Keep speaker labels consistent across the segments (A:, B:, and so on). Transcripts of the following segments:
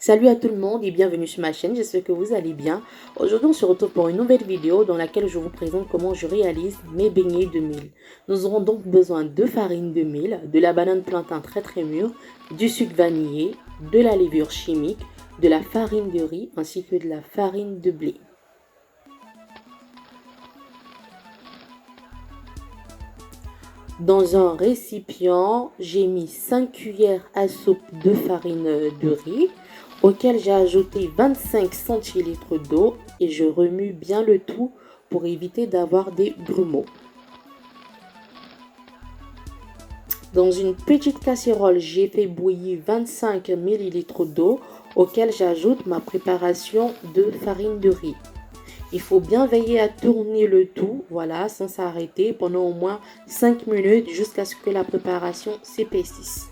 A: Salut à tout le monde et bienvenue sur ma chaîne, j'espère que vous allez bien. Aujourd'hui on se retrouve pour une nouvelle vidéo dans laquelle je vous présente comment je réalise mes beignets de mil. Nous aurons donc besoin de farine de mil, de la banane plantain très mûre, du sucre vanillé, de la levure chimique, de la farine de riz ainsi que de la farine de blé. Dans un récipient, j'ai mis 5 cuillères à soupe de farine de riz auquel j'ai ajouté 25 centilitres d'eau et je remue bien le tout pour éviter d'avoir des grumeaux. Dans une petite casserole, j'ai fait bouillir 25 ml d'eau auquel j'ajoute ma préparation de farine de riz. Il faut bien veiller à tourner le tout, voilà, sans s'arrêter pendant au moins 5 minutes jusqu'à ce que la préparation s'épaississe.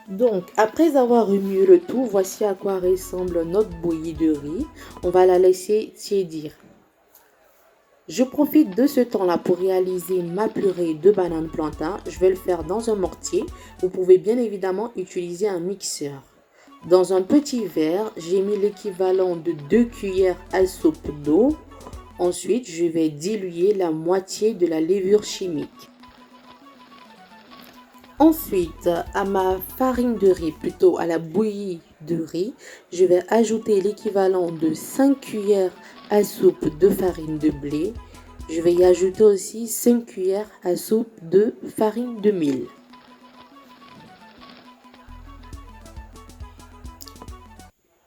A: Donc, après avoir remué le tout, voici à quoi ressemble notre bouillie de riz. On va la laisser tiédir. Je profite de ce temps-là pour réaliser ma purée de banane plantain. Je vais le faire dans un mortier. Vous pouvez bien évidemment utiliser un mixeur. Dans un petit verre, j'ai mis l'équivalent de 2 cuillères à soupe d'eau. Ensuite, je vais diluer la moitié de la levure chimique. Ensuite, à ma farine de riz, plutôt à la bouillie de riz, je vais ajouter l'équivalent de 5 cuillères à soupe de farine de blé. Je vais y ajouter aussi 5 cuillères à soupe de farine de mil.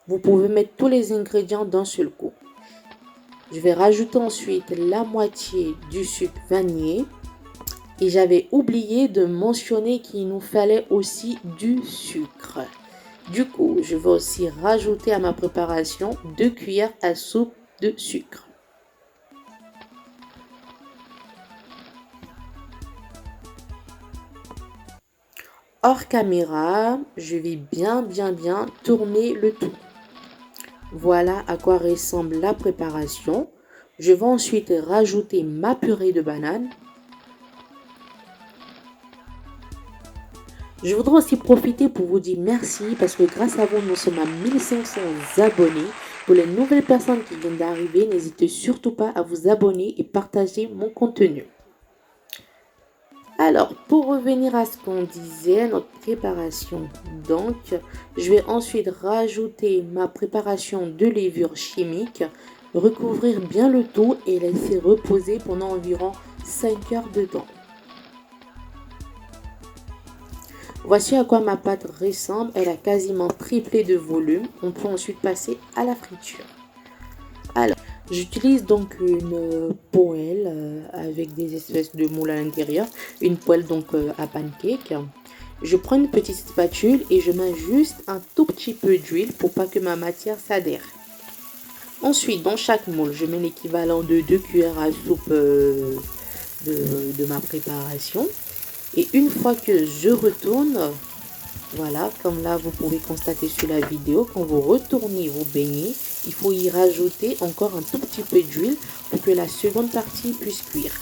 A: Vous pouvez mettre tous les ingrédients d'un seul coup. Je vais rajouter ensuite la moitié du sucre vanillé. Et j'avais oublié de mentionner qu'il nous fallait aussi du sucre. Du coup, je vais aussi rajouter à ma préparation 2 cuillères à soupe de sucre. Hors caméra, je vais bien tourner le tout. Voilà à quoi ressemble la préparation. Je vais ensuite rajouter ma purée de banane. Je voudrais aussi profiter pour vous dire merci parce que grâce à vous, nous sommes à 1500 abonnés. Pour les nouvelles personnes qui viennent d'arriver, n'hésitez surtout pas à vous abonner et partager mon contenu. Alors, pour revenir à ce qu'on disait, notre préparation. Donc, je vais ensuite rajouter ma préparation de levure chimique, recouvrir bien le tout et laisser reposer pendant environ 5 heures de temps. Voici à quoi ma pâte ressemble, elle a quasiment triplé de volume. On peut ensuite passer à la friture. Alors, j'utilise donc une poêle avec des espèces de moules à l'intérieur. Une poêle donc à pancake. Je prends une petite spatule et je mets juste un tout petit peu d'huile pour pas que ma matière s'adhère. Ensuite, dans chaque moule, je mets l'équivalent de 2 cuillères à soupe de ma préparation. Et une fois que je retourne, voilà, comme là vous pouvez constater sur la vidéo, quand vous retournez vos beignets, il faut y rajouter encore un tout petit peu d'huile pour que la seconde partie puisse cuire.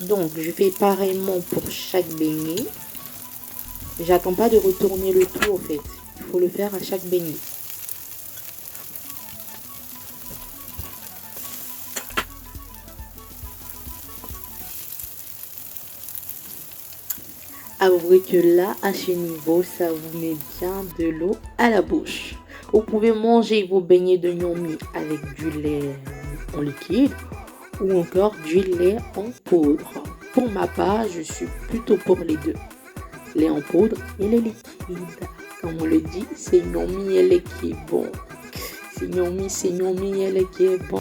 A: Donc je fais pareillement pour chaque beignet. J'attends pas de retourner le tout en fait, il faut le faire à chaque beignet. Avouez que là, à ce niveau, ça vous met bien de l'eau à la bouche. Vous pouvez manger vos beignets de gnomi avec du lait en liquide ou encore du lait en poudre. Pour ma part, je suis plutôt pour les deux. Lait en poudre et lait liquide. Comme on le dit, c'est gnomi et lait qui est bon. C'est gnomi et lait qui est bon.